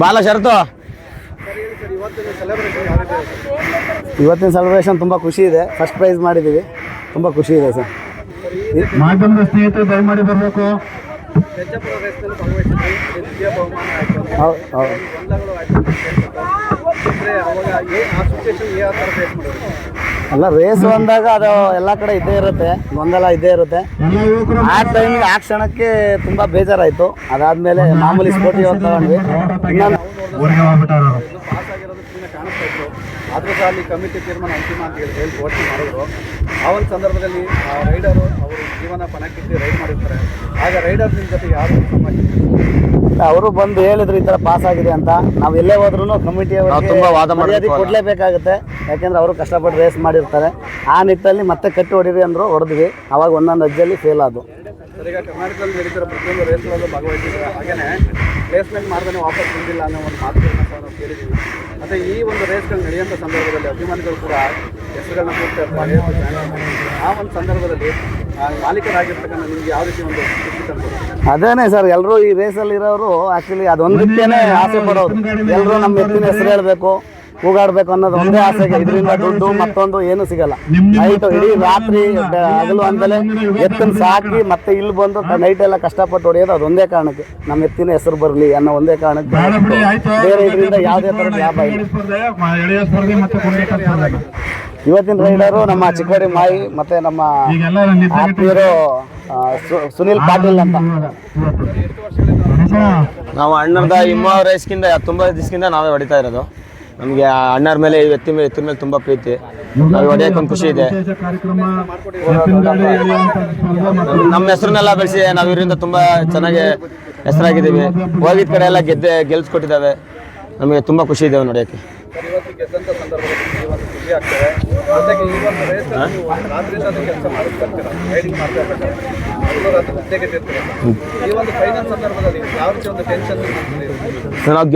ಬಾಲ ಶರತು ಇವತ್ತಿನ ಸೆಲೆಬ್ರೇಷನ್ ತುಂಬ ಖುಷಿ ಇದೆ. ಫಸ್ಟ್ ಪ್ರೈಸ್ ಮಾಡಿದ್ದೀವಿ, ತುಂಬ ಖುಷಿ ಇದೆ ಸರ್. ಮಾಧ್ಯಮದ ಸ್ನೇಹಿತರು ದಯಮಾಡಿ ಬರಬೇಕು. ಹೌದು ಹೌದು. ಅಲ್ಲ, ರೇಸು ಅಂದಾಗ ಅದು ಎಲ್ಲ ಕಡೆ ಇದ್ದೇ ಇರುತ್ತೆ, ಗೊಂದಲ ಇದ್ದೇ ಇರುತ್ತೆ. ಆ ಟೈಮಿಗೆ ಆ ಕ್ಷಣಕ್ಕೆ ತುಂಬ ಬೇಜಾರಾಯಿತು. ಅದಾದಮೇಲೆ ಮಾಮೂಲಿ ಸ್ಪೋರ್ಟಿವ್ ಅಂತ ತಗೊಂಡ್ವಿ. ಇನ್ನೊಂದು ಆದರೂ ಸಹ ಅಲ್ಲಿ ಕಮಿಟಿ ತೀರ್ಮಾನ ಅಂತಿಮ ಅಂತ ಹೇಳಿ ಘೋಷಣೆ ಮಾಡಿದ್ರು. ಆ ಒಂದು ಸಂದರ್ಭದಲ್ಲಿ ಆ ರೈಡರು ಅವರು ಜೀವನ ಪಣಕ್ಕಿಟ್ಟು ರೈಡ್ ಮಾಡಿರ್ತಾರೆ. ಆಗ ರೈಡರ್ ನಿಮ್ಮ ಜೊತೆ ಯಾರು ಅವರು ಬಂದು ಹೇಳಿದ್ರು ಈ ಥರ ಪಾಸ್ ಆಗಿದೆ ಅಂತ. ನಾವು ಎಲ್ಲೇ ಹೋದ್ರೂ ಕಮಿಟಿಯವರು ತುಂಬ ವಾದ ಮರ್ಯಾದೆ ಕೊಡಲೇಬೇಕಾಗುತ್ತೆ. ಯಾಕೆಂದರೆ ಅವರು ಕಷ್ಟಪಟ್ಟು ರೇಸ್ ಮಾಡಿರ್ತಾರೆ. ಆ ನಿಟ್ಟಲ್ಲಿ ಮತ್ತೆ ಕಟ್ಟಿ ಹೊಡೀರಿ ಅಂದರು, ಹೊಡೆದ್ವಿ. ಅವಾಗ ಒಂದೊಂದು ಅಜ್ಜಲ್ಲಿ ಫೇಲ್ ಆದವು. ಸರ್, ಈಗ ಕರ್ನಾಟಕದಲ್ಲಿ ನಡೀತಿರೋ ಪ್ರತಿಯೊಂದು ರೇಸ್ಗಳಲ್ಲೂ ಭಾಗವಹಿಸಿದ್ದಾರೆ. ಹಾಗೆಯೇ ಪ್ಲೇಸ್ಮೆಂಟ್ ಮಾಡಿದ್ರೆ ವಾಪಸ್ ಬಂದಿಲ್ಲ ಅನ್ನೋ ಒಂದು ಮಾತುಗಳನ್ನ ಸಹ ನಾವು ಕೇಳಿದ್ದೀವಿ. ಮತ್ತು ಈ ಒಂದು ರೇಸ್ಗಳು ನಡೆಯುವಂಥ ಸಂದರ್ಭದಲ್ಲಿ ಅಭಿಮಾನಿಗಳು ಕೂಡ ಹೆಸರುಗಳನ್ನ ಕೂಗ್ತಾ ಇರ್ತಾರೆ. ಆ ಒಂದು ಸಂದರ್ಭದಲ್ಲಿ ಮಾಲೀಕರಾಗಿರ್ತಕ್ಕಂಥ ನಿಮ್ಗೆ ಯಾವ ರೀತಿ ಒಂದು ಖುಷಿ ತಂದ್ಕೊಡ್ತಾರೆ? ಅದೇನೇ ಸರ್, ಎಲ್ಲರೂ ಈ ರೇಸಲ್ಲಿ ಇರೋರು ಆ್ಯಕ್ಚುಲಿ ಅದೊಂದಕ್ಕೇನೆ ಆಸೆ ಪಡೋದು. ಎಲ್ಲರೂ ನಮ್ಮ ಎತ್ತಿನ ಹೆಸರು ಹೇಳಬೇಕು, ಕೂಗಾಡಬೇಕು ಅನ್ನೋದು ಒಂದೇ ಆಸೆಗೆ. ಇದರಿಂದ ದುಡ್ಡು ಮತ್ತೊಂದು ಏನು ಸಿಗಲ್ಲ. ನೈಟು ಇಡೀ ರಾತ್ರಿ ಹಗಲು ಅಂತಲೇ ಎತ್ತನ್ನು ಸಾಕಿ ಮತ್ತೆ ಇಲ್ಲಿ ಬಂದು ನೈಟ್ ಎಲ್ಲ ಕಷ್ಟಪಟ್ಟು ಹೊಡೆಯೋದು ಅದೊಂದೇ ಕಾರಣಕ್ಕೆ, ನಮ್ಮ ಎತ್ತಿನ ಹೆಸರು ಬರಲಿ ಅನ್ನೋ ಒಂದೇ ಕಾರಣಕ್ಕೆ. ಬೇರೆ ಇದರಿಂದ ಯಾವುದೇ ಥರದ ಲಾಭ ಇಲ್ಲ. ಇವತ್ತಿನ ರೈಡರು ನಮ್ಮ ಚಿಕ್ಕೋಡಿ ಮಾಯಿ ಮತ್ತು ನಮ್ಮ ಆತ್ಮೀಯರು ಸುನಿಲ್ ಪಾಟೀಲ್ ಅಂತ. ನಾವು ಅಣ್ಣದ ಇಮ್ಮ ರೇಸ್ಗಿಂತ ತುಂಬ ದಿವಸದಿಂದ ನಾವೇ ಹೊಡಿತಾ ಇರೋದು. ನಮಗೆ ಅಣ್ಣರ ಮೇಲೆ ಎತ್ತಿನ ಮೇಲೆ ತುಂಬ ಪ್ರೀತಿ. ನಾವು ಹೊಡೆಯೋಕೆ ಒಂದು ಖುಷಿ ಇದೆ. ನಮ್ಮ ಹೆಸರನ್ನೆಲ್ಲ ಬೆಳೆಸಿ ನಾವು ಇದರಿಂದ ತುಂಬ ಚೆನ್ನಾಗಿ ಹೆಸರಾಗಿದ್ದೀವಿ. ಹೋಗಿದ್ದ ಕಡೆ ಎಲ್ಲ ಗೆಲ್ಸ್ಕೊಟ್ಟಿದ್ದಾವೆ. ನಮಗೆ ತುಂಬ ಖುಷಿ ಇದೆ ನೋಡೋಕ್ಕೆ. ಇವತ್ತು ಗೆದ್ದಂಥ ಸಂದರ್ಭದಲ್ಲಿ ಒಂದು ಖುಷಿ ಆಗ್ತದೆ. ಜೊತೆಗೆ ಈ ಒಂದು ರೇಸಲ್ಲಿ ರಾತ್ರಿಯಿಂದ ಕೆಲಸ ಮಾಡ್ತಿರ್ತೀರ, ರೈಡಿಂಗ್ ಮಾಡ್ತಾ ಇರ್ತಾರೆ, ರಾತ್ರಿ ನಿದ್ದೆ ಕೆಟ್ಟಿರ್ತೀರ. ಈ ಒಂದು ಫೈನಲ್ ಸಂದರ್ಭದಲ್ಲಿ ಯಾವ ರೀತಿ ಒಂದು ಟೆನ್ಷನ್ ನಾವು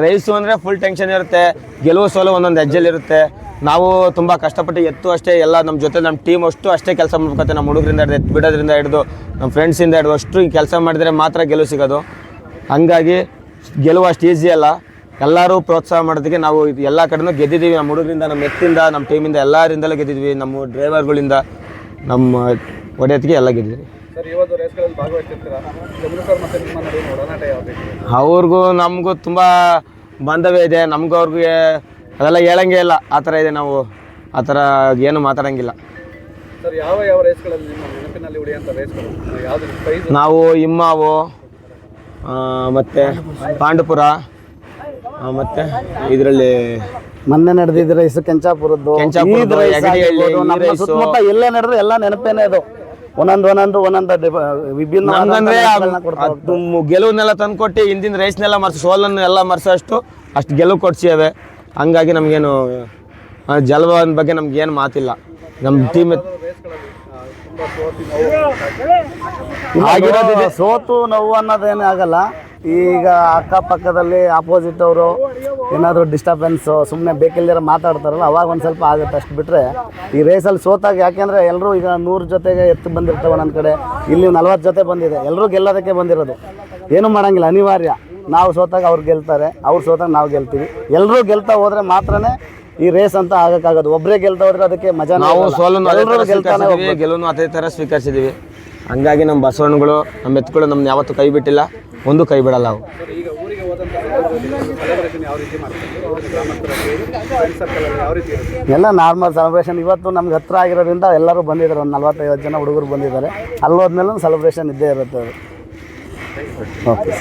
ರೇಸು ಅಂದರೆ ಫುಲ್ ಟೆನ್ಷನ್ ಇರುತ್ತೆ. ಗೆಲುವು ಸೋಲು ಒಂದೊಂದು ಹೆಜ್ಜೆಲಿರುತ್ತೆ. ನಾವು ತುಂಬ ಕಷ್ಟಪಟ್ಟು ಎತ್ತು ಅಷ್ಟೇ ಎಲ್ಲ ನಮ್ಮ ಜೊತೆ ನಮ್ಮ ಟೀಮ್ ಅಷ್ಟೇ ಕೆಲಸ ಮಾಡ್ಬೇಕತ್ತೆ. ನಮ್ಮ ಹುಡುಗರಿಂದ ಹಿಡಿದು ಎತ್ತು ಬಿಡೋದ್ರಿಂದ ಹಿಡಿದು ನಮ್ಮ ಫ್ರೆಂಡ್ಸಿಂದ ಹಿಡಿದು ಅಷ್ಟು ಕೆಲಸ ಮಾಡಿದರೆ ಮಾತ್ರ ಗೆಲುವು ಸಿಗೋದು. ಹಾಗಾಗಿ ಗೆಲುವು ಅಷ್ಟು ಈಸಿ ಅಲ್ಲ. ಎಲ್ಲರೂ ಪ್ರೋತ್ಸಾಹ ಮಾಡೋದಕ್ಕೆ ನಾವು ಎಲ್ಲ ಕಡೆನೂ ಗೆದ್ದಿದ್ದೀವಿ. ನಮ್ಮ ಹುಡುಗರಿಂದ, ನಮ್ಮ ಎತ್ತಿಂದ, ನಮ್ಮ ಟೀಮಿಂದ ಎಲ್ಲರಿಂದಲೂ ಗೆದ್ದಿದ್ವಿ. ನಮ್ಮ ಡ್ರೈವರ್ಗಳಿಂದ, ನಮ್ಮ ಹೊಡೆಯೋದಕ್ಕೆ ಎಲ್ಲ ಗೆದ್ದಿದ್ವಿ. ಸರ್, ಈ ಒಂದು ರೇಸ್ಗಳಲ್ಲಿ ಭಾಗವಹಿಸಿರ್ತೀರ. ಚಂದ್ರು ಸರ್ ಮತ್ತು ನಿಮ್ಮ ನಡುವಿನ ಒಡನಾಟ ಯಾವ ರೀತಿ? ಅವ್ರಿಗೂ ನಮಗೂ ತುಂಬ ಬಾಂಧವ್ಯ ಇದೆ. ನಮಗೂ ಅವ್ರಿಗೆ ಅದೆಲ್ಲ ಹೇಳಂಗೆ ಇಲ್ಲ. ಆ ಥರ ಇದೆ. ನಾವು ಆ ಥರ ಏನು ಮಾತಾಡೋಂಗಿಲ್ಲ. ಸರ್, ಯಾವ ರೇಸ್ಗಳಲ್ಲಿ ನಿಮ್ಮ ನೆನಪಿನಲ್ಲಿ ಉಳಿಯುವಂಥ ರೇಸ್ಗಳು ಯಾವುದು ಪ್ರೈಸ್? ನಾವು ಇಮ್ಮಾವು ಮತ್ತು ಪಾಂಡುಪುರ ಮತ್ತು ಇದರಲ್ಲಿ ಮೊನ್ನೆ ನಡೆದಿದ್ದ ರೇಸು ಕೆಂಚಾಪುರದ್ದು, ಸುತ್ತಮುತ್ತ ಎಲ್ಲೇ ನಡೆದ್ರು ಎಲ್ಲ ನೆನಪೇನೆ. ಅದು ಒಂದೊಂದು ವಿಭಿನ್ನ ಗೆಲುವನ್ನೆಲ್ಲ ತಂದುಕೊಟ್ಟು ಹಿಂದಿನ ರೇಸ್ನೆಲ್ಲ ಸೋಲನ್ನು ಎಲ್ಲ ಮರೆಸೋಷ್ಟು ಅಷ್ಟು ಗೆಲುವು ಕೊಡ್ಸಿವೆ. ಹಂಗಾಗಿ ನಮಗೇನು ಜಲವನ ಬಗ್ಗೆ ನಮ್ಗೇನು ಮಾತಿಲ್ಲ. ನಮ್ಮ ಟೀಮ್ ಸೋತು ನೋವು ಅನ್ನೋದೇನು ಆಗಲ್ಲ. ಈಗ ಅಕ್ಕಪಕ್ಕದಲ್ಲಿ ಆಪೋಸಿಟ್ ಅವರು ಏನಾದರೂ ಡಿಸ್ಟರ್ಬೆನ್ಸು ಸುಮ್ಮನೆ ಬೇಕಿಲ್ದಿರ ಮಾತಾಡ್ತಾರಲ್ಲ, ಅವಾಗ ಒಂದು ಸ್ವಲ್ಪ ಆಗುತ್ತೆ. ಅಷ್ಟು ಬಿಟ್ಟರೆ ಈ ರೇಸಲ್ಲಿ ಸೋತಾಗ, ಯಾಕೆಂದರೆ ಎಲ್ಲರೂ ಈಗ 100 ಜೊತೆಗೆ ಎತ್ತು ಬಂದಿರ್ತವೆ. ನನ್ನ ಕಡೆ ಇಲ್ಲಿ 40 ಜೊತೆ ಬಂದಿದೆ. ಎಲ್ಲರೂ ಗೆಲ್ಲೋದಕ್ಕೆ ಬಂದಿರೋದು. ಏನೂ ಮಾಡೋಂಗಿಲ್ಲ, ಅನಿವಾರ್ಯ. ನಾವು ಸೋತಾಗ ಅವ್ರು ಗೆಲ್ತಾರೆ, ಅವ್ರು ಸೋತಾಗ ನಾವು ಗೆಲ್ತೀವಿ. ಎಲ್ಲರೂ ಗೆಲ್ತಾ ಹೋದರೆ ಮಾತ್ರನೇ ಈ ರೇಸ್ ಅಂತ ಆಗೋಕ್ಕಾಗೋದು. ಒಬ್ಬರೇ ಗೆಲ್ತಾ ಹೋದ್ರೆ ಅದಕ್ಕೆ ಮಜಾ. ನಾವು ಸೋಲನ್ನು ಗೆಲುವನ್ನು ಅದೇ ಥರ ಸ್ವೀಕರಿಸಿದ್ದೀವಿ. ಹಂಗಾಗಿ ನಮ್ಮ ಬಸವಣ್ಣಗಳು, ನಮ್ಮ ಎತ್ತುಗಳು ನಮ್ಮನ್ನ ಯಾವತ್ತೂ ಕೈ ಬಿಟ್ಟಿಲ್ಲ, ಒಂದು ಕೈ ಬಿಡಲ್ಲ. ಅವು ಈಗ ಊರಿಗೆ ಹೋದಂಥ ಸೆಲೆಬ್ರೇಷನ್ ಯಾವ ರೀತಿ ಮಾಡ್ತಾರೆ? ಎಲ್ಲ ನಾರ್ಮಲ್ ಸೆಲೆಬ್ರೇಷನ್. ಇವತ್ತು ನಮ್ಗೆ ಹತ್ತಿರ ಆಗಿರೋದ್ರಿಂದ ಎಲ್ಲರೂ ಬಂದಿದ್ದಾರೆ. ಒಂದು 40-50 ಜನ ಹುಡುಗರು ಬಂದಿದ್ದಾರೆ. ಅಲ್ಲೋದ್ಮೇಲೆ ಸೆಲೆಬ್ರೇಷನ್ ಇದ್ದೇ ಇರುತ್ತೆ ಅದು. ಓಕೆ.